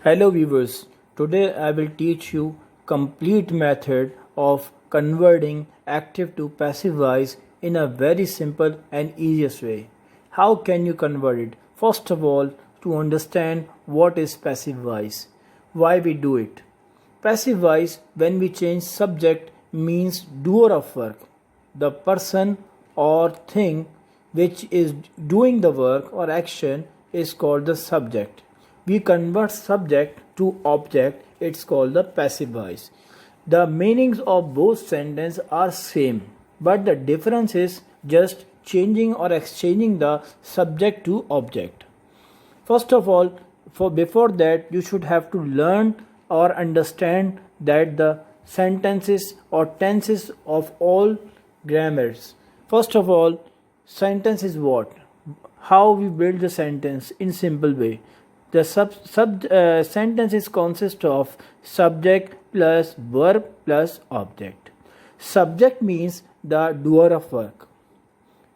Hello viewers, today I will teach you complete method of converting active to passive voice in a very simple and easiest way. How can you convert it? First of all, to understand what is passive voice, why we do it. Passive voice, when we change subject, means doer of work, the person or thing which is doing the work or action is called the subject. We convert subject to object, it's called the passive voice. The meanings of both sentences are same, but the difference is just changing or exchanging the subject to object. First of all, for before that you should have to learn or understand that the sentences or tenses of all grammars. First of all, sentence is what? How we build the sentence in simple way. The sentences consist of subject plus verb plus object. Subject means the doer of work.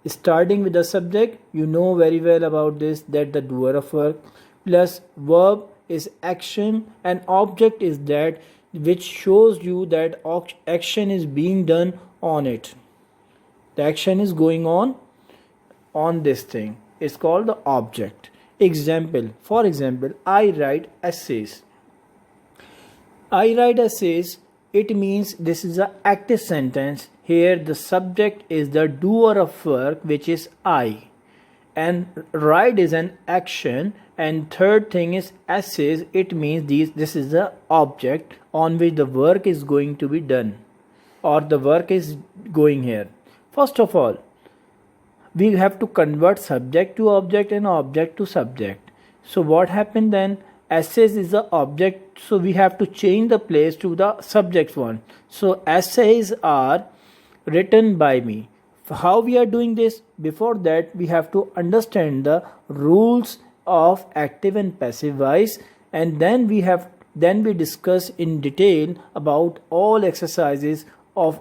Starting with the subject, you know very well about this, that the doer of work, plus verb is action, and object is that which shows you that action is being done on it. The action is going on this thing. It's called the object. Example, for example, I write essays. I write essays, it means this is an active sentence. Here the subject is the doer of work, which is I, and write is an action, and third thing is essays, it means this is the object on which the work is going to be done, or the work is going here. First of all, we have to convert subject to object and object to subject. So what happened then? Essays is the object, so we have to change the place to the subject one. So essays are written by me. How we are doing this? Before that, we have to understand the rules of active and passive voice, and then we discuss in detail about all exercises of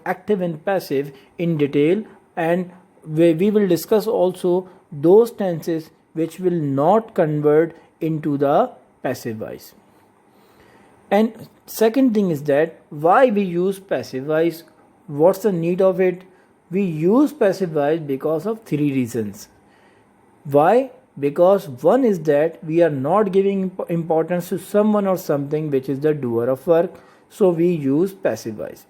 active and passive in detail, and we will discuss also those tenses which will not convert into the passive voice. And second thing is that why we use passive voice, what's the need of it? We use passive voice because of three reasons. Why? Because one is that we are not giving importance to someone or something which is the doer of work, so we use passive voice.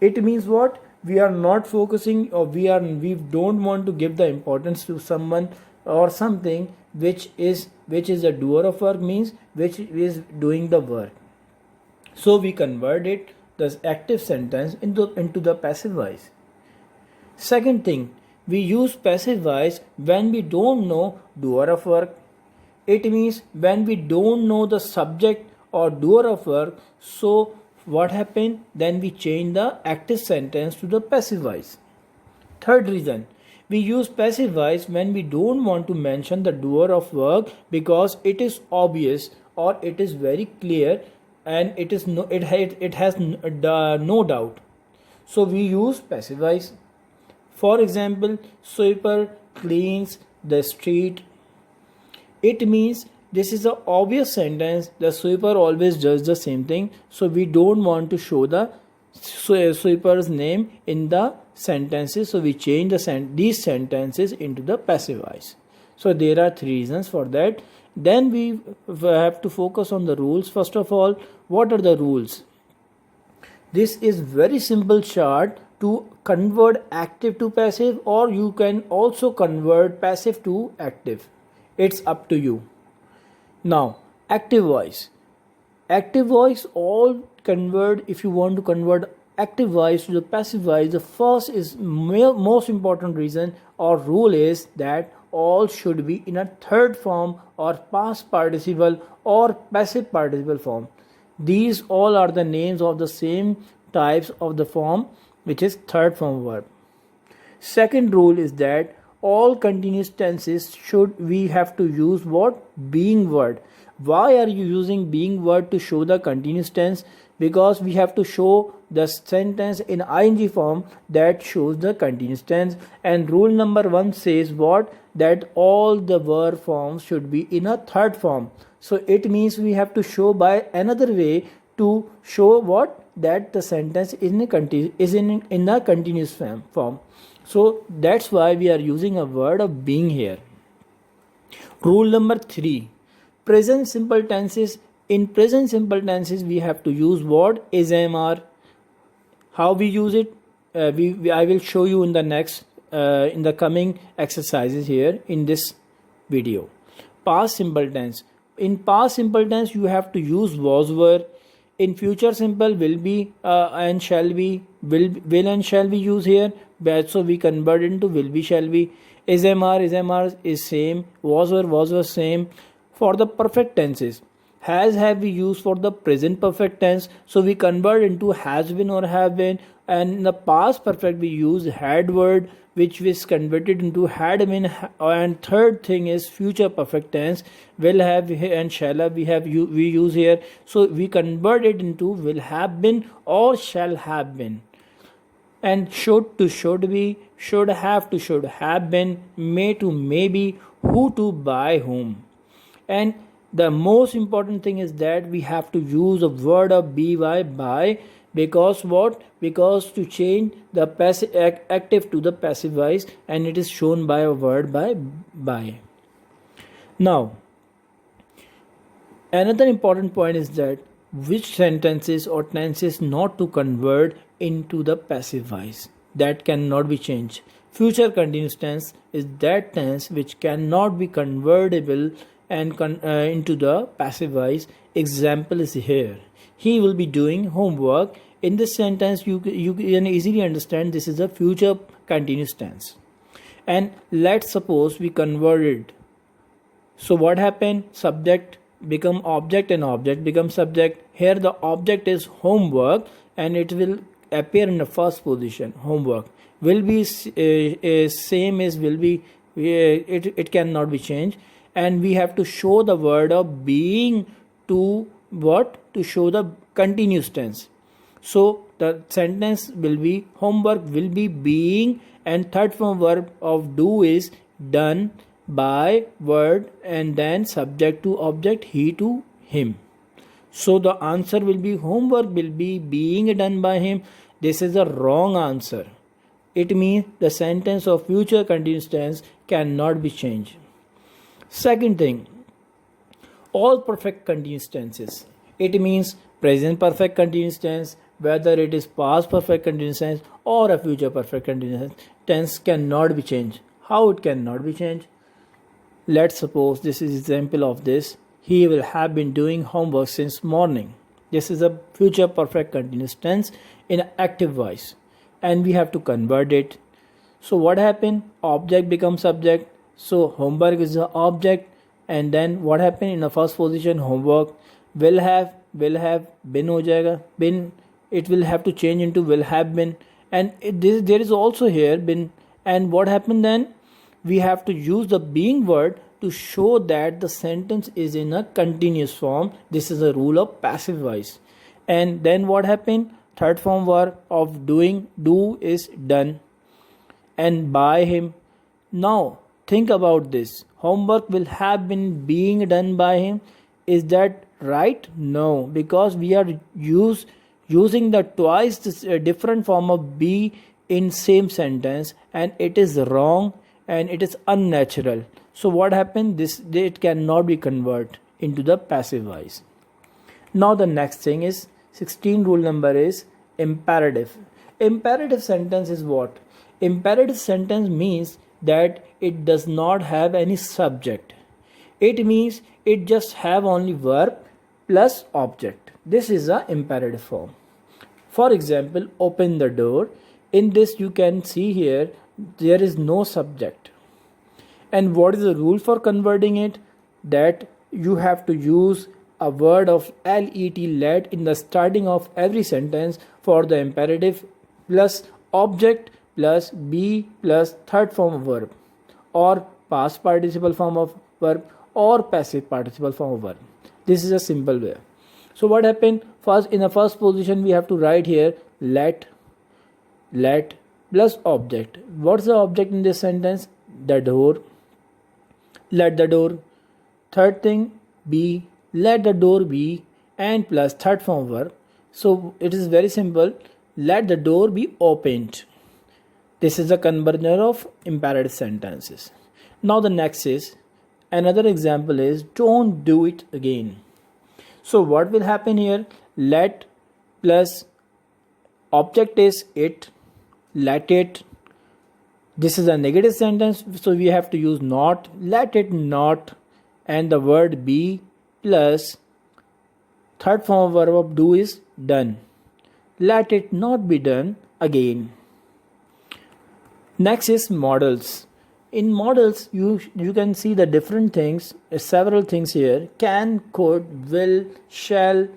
It means what? We are not focusing, or we don't want to give the importance to someone or something which is a doer of work, means which is doing the work. So we convert it, the active sentence, into the passive voice. Second thing, we use passive voice when we don't know doer of work. It means when we don't know the subject or doer of work, so what happened? Then we change the active sentence to the passive voice. Third reason, we use passive voice when we don't want to mention the doer of work because it is obvious or it is very clear and it has no doubt. So we use passive voice. For example, sweeper cleans the street. It means this is an obvious sentence. The sweeper always does the same thing, so we don't want to show the sweeper's name in the sentences, so we change these sentences into the passive voice. So there are three reasons for that. Then we have to focus on the rules. First of all, what are the rules? This is very simple chart to convert active to passive, or you can also convert passive to active. It's up to you. Now, active voice. Active voice all convert. If you want to convert active voice to the passive voice, the first is most important reason or rule is that all should be in a third form or past participle or passive participle form. These all are the names of the same types of the form, which is third form verb. Second rule is that all continuous tenses we have to use what? Being word. Why are you using being word to show the continuous tense? Because we have to show the sentence in ing form that shows the continuous tense. And rule number 1 says what? That all the verb forms should be in a third form. So it means we have to show by another way to show what, that the sentence is in a continuous form. So that's why we are using a word of being here. Rule number 3, present simple tenses. In present simple tenses we have to use what, is, am, are. How we use it, I will show you in the next in the coming exercises here in this video. Past simple tense. In past simple tense you have to use was, were. In future simple, will be and shall be. Will and shall be use here, so we convert into will be, shall be. Is, am, are is same. Was, were same. For the perfect tenses, has, have we use for the present perfect tense, so we convert into has been or have been. And in the past perfect we use had word, which is converted into had been. And third thing is future perfect tense, will have and shall have we use here, so we convert it into will have been or shall have been. And should to should be, should have to should have been, may to may be, who to by whom. And the most important thing is that we have to use a word of by, because what, because to change the passive active to the passive voice, and it is shown by a word by. Now another important point is that which sentences or tenses not to convert into the passive voice, that cannot be changed. Future continuous tense is that tense which cannot be convertible and into the passive voice. Example is here. He will be doing homework. In this sentence you can easily understand this is a future continuous tense. And let's suppose we converted. So what happened? Subject become object and object become subject. Here the object is homework and it will appear in the first position. Homework will be same as will be, it cannot be changed. And we have to show the word of being to what, to show the continuous tense. So the sentence will be homework will be being, and third form verb of do is done by word and then subject to object, he to him. So the answer will be homework will be being done by him. This is a wrong answer. It means the sentence of future continuous tense cannot be changed. Second thing, all perfect continuous tenses. It means present perfect continuous tense, whether it is past perfect continuous tense or a future perfect continuous tense, cannot be changed. How it cannot be changed? Let's suppose this is example of this. He will have been doing homework since morning. This is a future perfect continuous tense in active voice, and we have to convert it. So what happened? Object becomes subject. So homework is the object, and then what happened in the first position? Homework will have been ho jayega. Been, it will have to change into will have been, and there is also here been. And what happened then? We have to use the being word to show that the sentence is in a continuous form. This is a rule of passive voice. And then what happened? Third form verb of doing, do is done, and by him. Now think about this. Homework will have been being done by him. Is that right? No, because we are using the twice different form of be in same sentence, and it is wrong and it is unnatural. So what happened? It cannot be converted into the passive voice. Now the next thing is 16 rule number is imperative. Imperative sentence is what? Imperative sentence means that it does not have any subject. It means it just have only verb plus object. This is a imperative form. For example, open the door. In this you can see here there is no subject. And what is the rule for converting it? That you have to use a word of let in the starting of every sentence for the imperative, plus object plus be plus third form of verb, or past participle form of verb, or passive participle form of verb. This is a simple way. So what happened? First, in the first position we have to write here let plus object. What's the object in this sentence? The door. Let the door. Third thing, be let the door be and plus third form verb. So it is very simple. Let the door be opened. This is a conversion of imperative sentences. Now the next is, another example is, don't do it again. So what will happen here? Let plus object is it, let it. This is a negative sentence, so we have to use not, let it not, and the word be plus third form of verb of do is done. Let it not be done again. Next is models. In models, you can see the different things, several things here. Can, could, will, shall,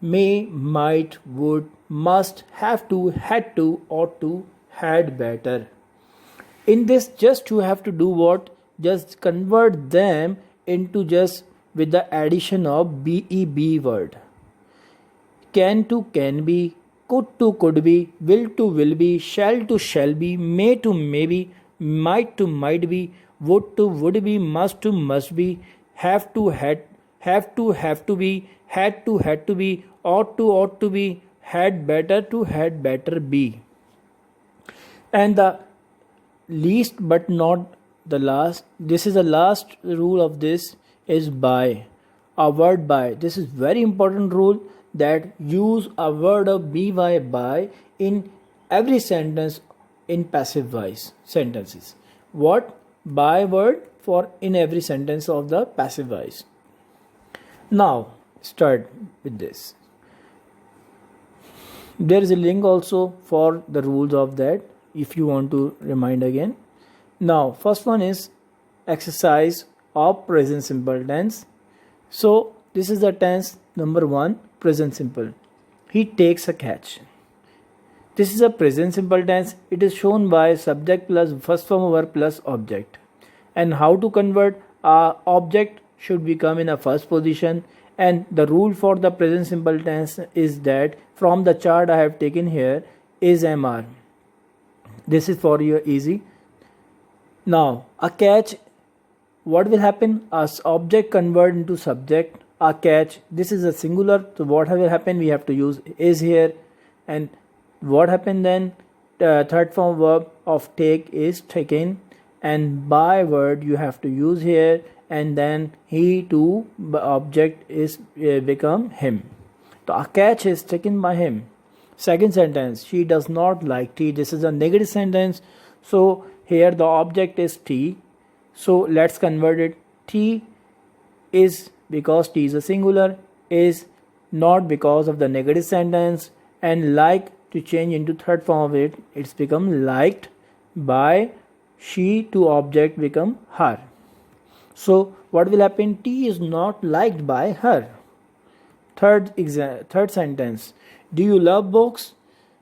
may, might, would, must, have to, had to, ought to, had better. In this, just you have to do what? Just convert them into just with the addition of BEB word. Can to can be, could to could be, will to will be, shall to shall be, may to may be, might to might be, would to would be, must to must be, have to have to be, had to be, ought to be, had better be. And the least but not the last, this is the last rule of this, is by. A word by. This is very important rule, that use a word of by in every sentence in passive voice sentences. What? By word for in every sentence of the passive voice. Now start with this. There is a link also for the rules of that if you want to remind again. Now first one is exercise of present simple tense. So this is the tense number 1, present simple. He takes a catch. This is a present simple tense. It is shown by subject plus first form of verb plus object. And how to convert? Object should become in a first position, and the rule for the present simple tense is that from the chart I have taken here is MR. This is for you easy. Now a catch, what will happen? As object convert into subject. A catch, this is a singular, so what will happen? We have to use is here, and what happened then? Third form verb of take is taken, and by word you have to use here, and then he to object is become him. So a catch is taken by him. Second sentence, she does not like tea. This is a negative sentence, so here the object is tea. So let's convert it. Tea is, because tea is a singular, is not because of the negative sentence, and like to change into third form of it, it's become liked by, she to object become her. So what will happen? Tea is not liked by her. Third sentence, do you love books?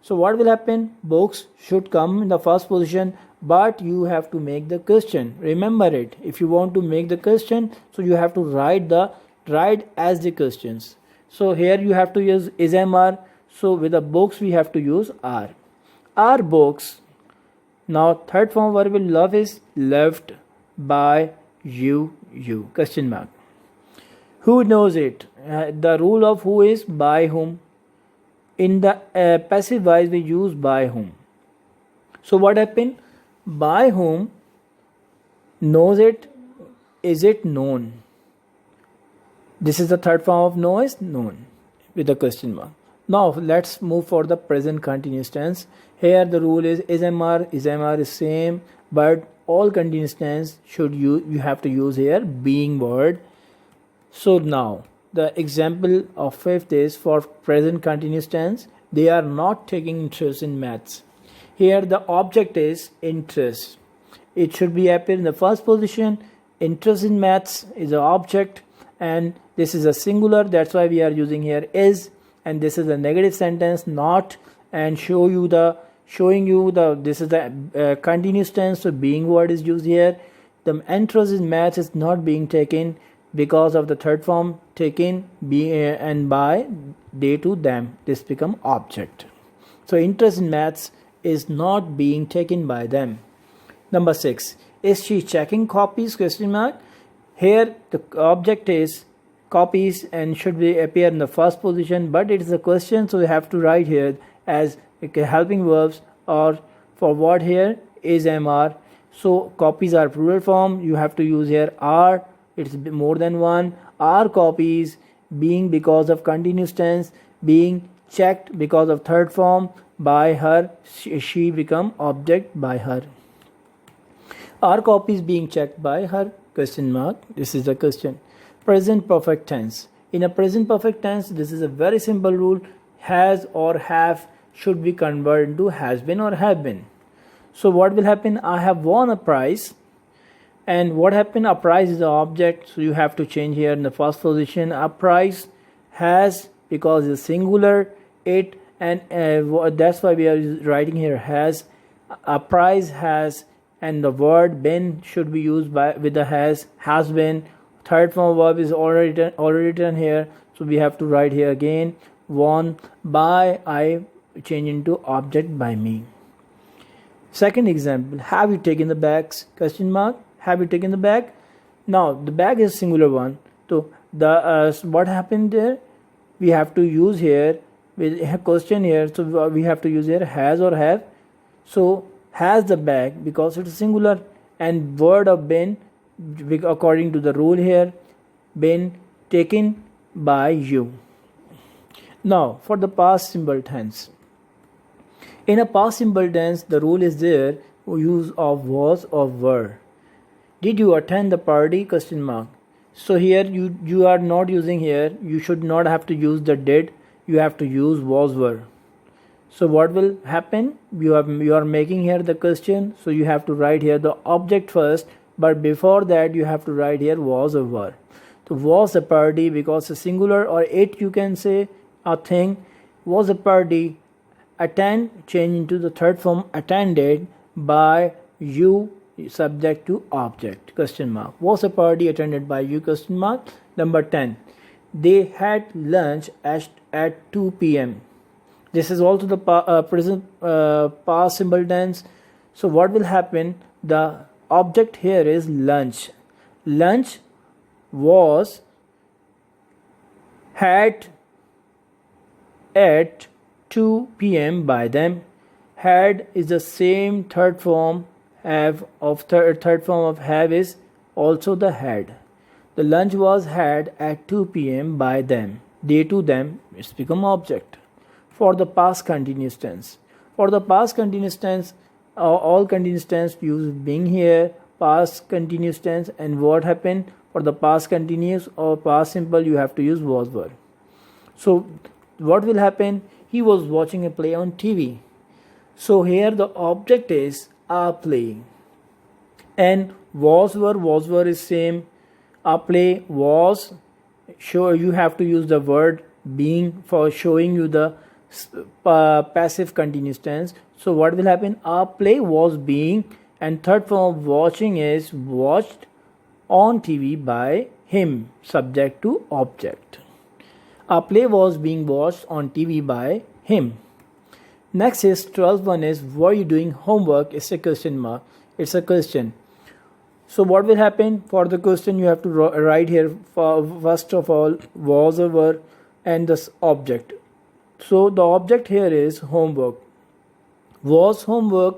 So what will happen? Books should come in the first position, but you have to make the question. Remember it. If you want to make the question, so you have to write as the questions. So here you have to use is MR. So with the books we have to use are. Are books. Now third form verb in love is loved by you. Question mark. Who knows it? The rule of who is by whom. In the passive voice we use by whom. So what happened? By whom knows it, is it known? This is the third form of know is known with the question mark. Now let's move for the present continuous tense. Here the rule is MR is same, but all continuous tense should you have to use here being word. So now the example of fifth is for present continuous tense. They are not taking interest in maths. Here the object is interest. It should be appear in the first position. Interest in maths is the object, and this is a singular, that's why we are using here is, and this is a negative sentence not, and showing you the this is the continuous tense, so being word is used here. The interest in maths is not being taken because of the third form taken be and by, they to them, this become object. So interest in maths is not being taken by them. Number 6, is she checking copies? Question mark. Here the object is copies and should be appear in the first position, but it is a question, so we have to write here as helping verbs, or for what here is MR. So copies are plural form, you have to use here are, it's more than one. Are copies being because of continuous tense, being checked because of third form by her, she become object by her. Are copies being checked by her? Question mark. This is the question. Present perfect tense. In a present perfect tense, this is a very simple rule. Has or have should be converted into has been or have been. So what will happen? I have won a prize. And what happened? A prize is the object. So you have to change here in the first position. A prize has, because it's singular, it, and that's why we are writing here has. A prize has, and the word been should be used with the has been. Third form verb is already written here, so we have to write here again. Won by, I change into object by me. Second example, have you taken the bags? Question mark. Have you taken the bag? Now the bag is singular one, so the what happened there? We have to use here with a question here, so we have to use here has or have. So has the bag because it is singular, and word of been, according to the rule here, been taken by you. Now for the past simple tense. In a past simple tense, the rule is there, use of was or were. Did you attend the party? Question mark. So here you are not using here, you should not have to use the did, you have to use was were. So what will happen? You are making here the question, so you have to write here the object first, but before that you have to write here was or were. So was a party because a singular, or it you can say a thing, was a party. Attend change into the third form attended by you, subject to object. Question mark. Was a party attended by you? Question mark. Number 10. They had lunch at 2 p.m. This is also the present past simple tense. So what will happen? The object here is lunch. Lunch was had at 2 p.m. by them. Had is the same third form. Have of third form of have is also the had. The lunch was had at 2 p.m. by them. They to them, it's become object. For the past continuous tense. For the past continuous tense, all continuous tense use being here, past continuous tense, and what happened? For the past continuous or past simple, you have to use was were. So what will happen? He was watching a play on TV. So here the object is a play, and was were is same. A play was, show you have to use the word being for showing you the passive continuous tense. So what will happen? A play was being, and third form of watching is watched on TV by him, subject to object. A play was being watched on TV by him. Next is 12th one is, were you doing homework? It's a question mark. It's a question. So what will happen? For the question you have to write here first of all was or were and this object. So the object here is homework. Was homework,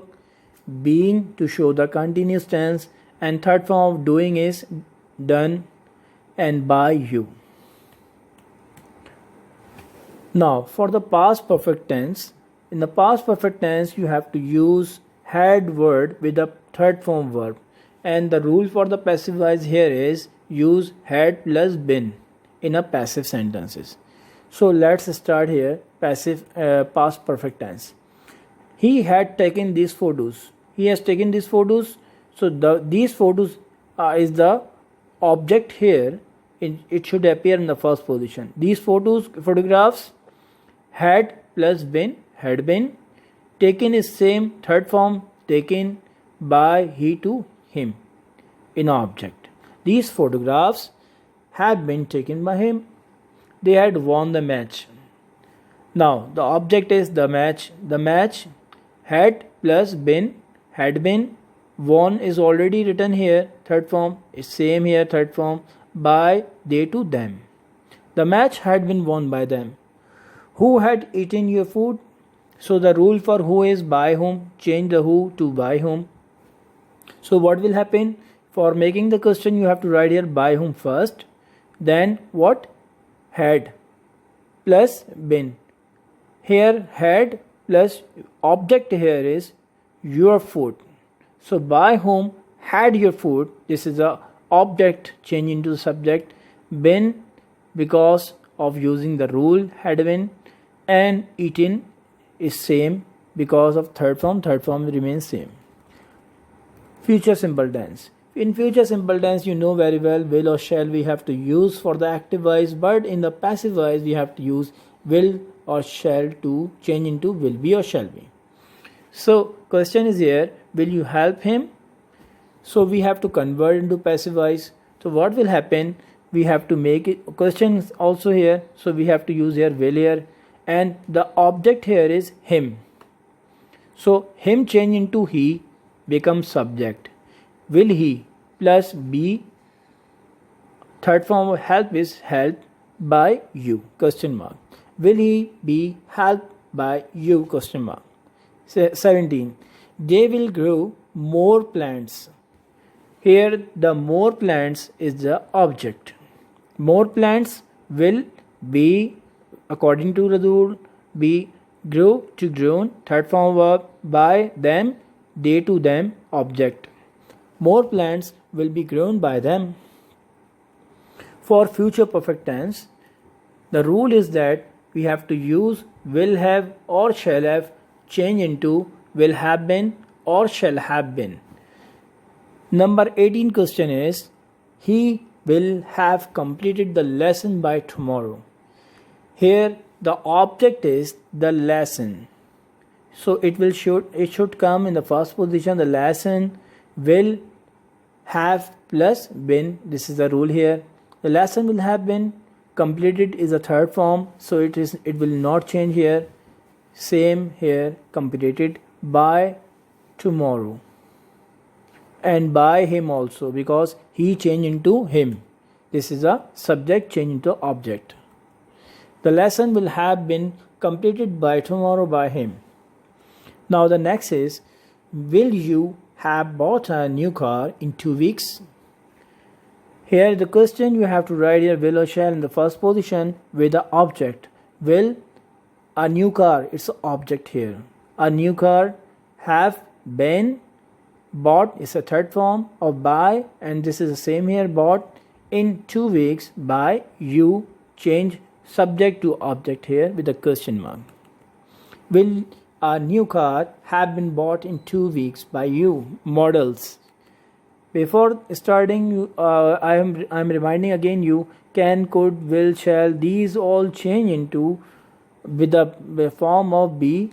being to show the continuous tense, and third form of doing is done and by you. Now for the past perfect tense. In the past perfect tense, you have to use had word with a third form verb. And the rule for the passive voice here is use had plus been in a passive sentences. So let's start here. Passive past perfect tense. He had taken these photos. He has taken these photos. So these photos is the object here. It should appear in the first position. These photographs had plus been, had been. Taken is same third form, taken by he to him in object. These photographs have been taken by him. They had won the match. Now the object is the match. The match had plus been, had been. Won is already written here. Third form is same here. Third form by they to them. The match had been won by them. Who had eaten your food? So the rule for who is by whom, change the who to by whom. So what will happen? For making the question you have to write here by whom first. Then what? Had plus been. Here had plus object here is your food. So by whom had your food, this is a object change into the subject. Been because of using the rule had been, and eaten is same because of third form remains same. Future simple tense. In future simple tense, you know very well will or shall we have to use for the active voice, but in the passive voice we have to use will or shall to change into will be or shall be. So question is here, will you help him? So we have to convert into passive voice. So what will happen? We have to make it question also here. So we have to use here will here, and the object here is him. So him change into he becomes subject. Will he plus be, third form of help is helped by you, question mark. Will he be helped by you, question mark. 17. They will grow more plants. Here the more plants is the object. More plants will be, according to the rule, be grow to grown, third form verb, by them, they to them, object. More plants will be grown by them. For future perfect tense, the rule is that we have to use will have or shall have change into will have been or shall have been. Number 18 question is, he will have completed the lesson by tomorrow. Here the object is the lesson. So it should come in the first position. The lesson will have plus been. This is the rule here. The lesson will have been completed is a third form, so it will not change here. Same here, completed by tomorrow, and by him also because he changed into him. This is a subject change into object. The lesson will have been completed by tomorrow by him. Now the next is, will you have bought a new car in 2 weeks? Here the question you have to write here will or shall in the first position with the object. Will a new car, it's an object here. A new car have been bought is a third form of by, and this is the same here, bought in 2 weeks by you, change subject to object here with a question mark. Will a new car have been bought in 2 weeks by you, models. Before starting, I am reminding again you, can, could, will, shall, these all change into with the form of be.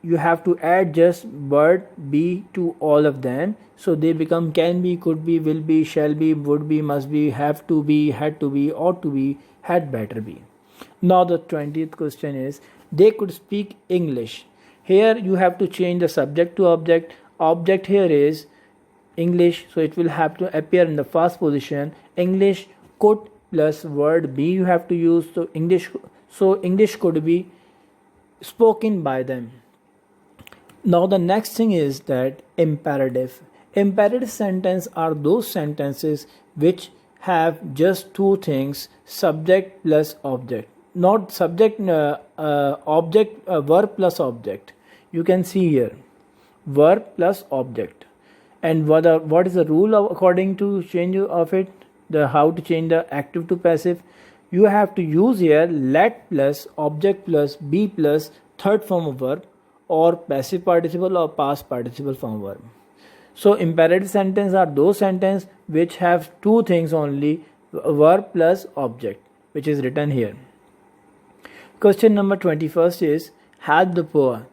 You have to add just word be to all of them, so they become can be, could be, will be, shall be, would be, must be, have to be, had to be, ought to be, had better be. Now the 20th question is, they could speak English. Here you have to change the subject to object. Object here is English, so it will have to appear in the first position. English could plus word be you have to use. So English could be spoken by them. Now the next thing is that imperative. Imperative sentence are those sentences which have just two things, subject plus object. Not subject, object, verb plus object. You can see here, verb plus object. And what is the rule according to change of it? How to change the active to passive? You have to use here let plus object plus be plus third form of verb, or passive participle or past participle form verb. So imperative sentence are those sentences which have two things only, verb plus object, which is written here. Question number 21st is, help the poor.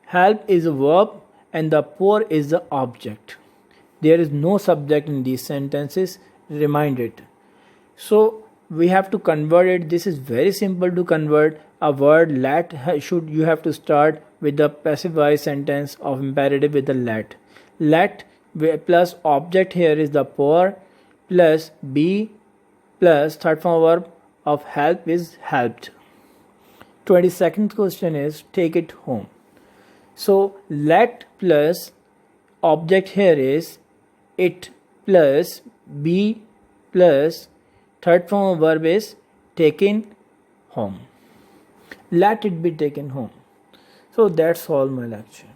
Help is a verb and the poor is the object. There is no subject in these sentences, remind it. So we have to convert it. This is very simple to convert. A word let you have to start with the passive voice sentence of imperative with the let. Let plus object here is the poor plus be plus third form verb of help is helped. 22nd question is take it home. So let plus object here is it plus be plus third form of verb is taken home. Let it be taken home. So that's all my lecture.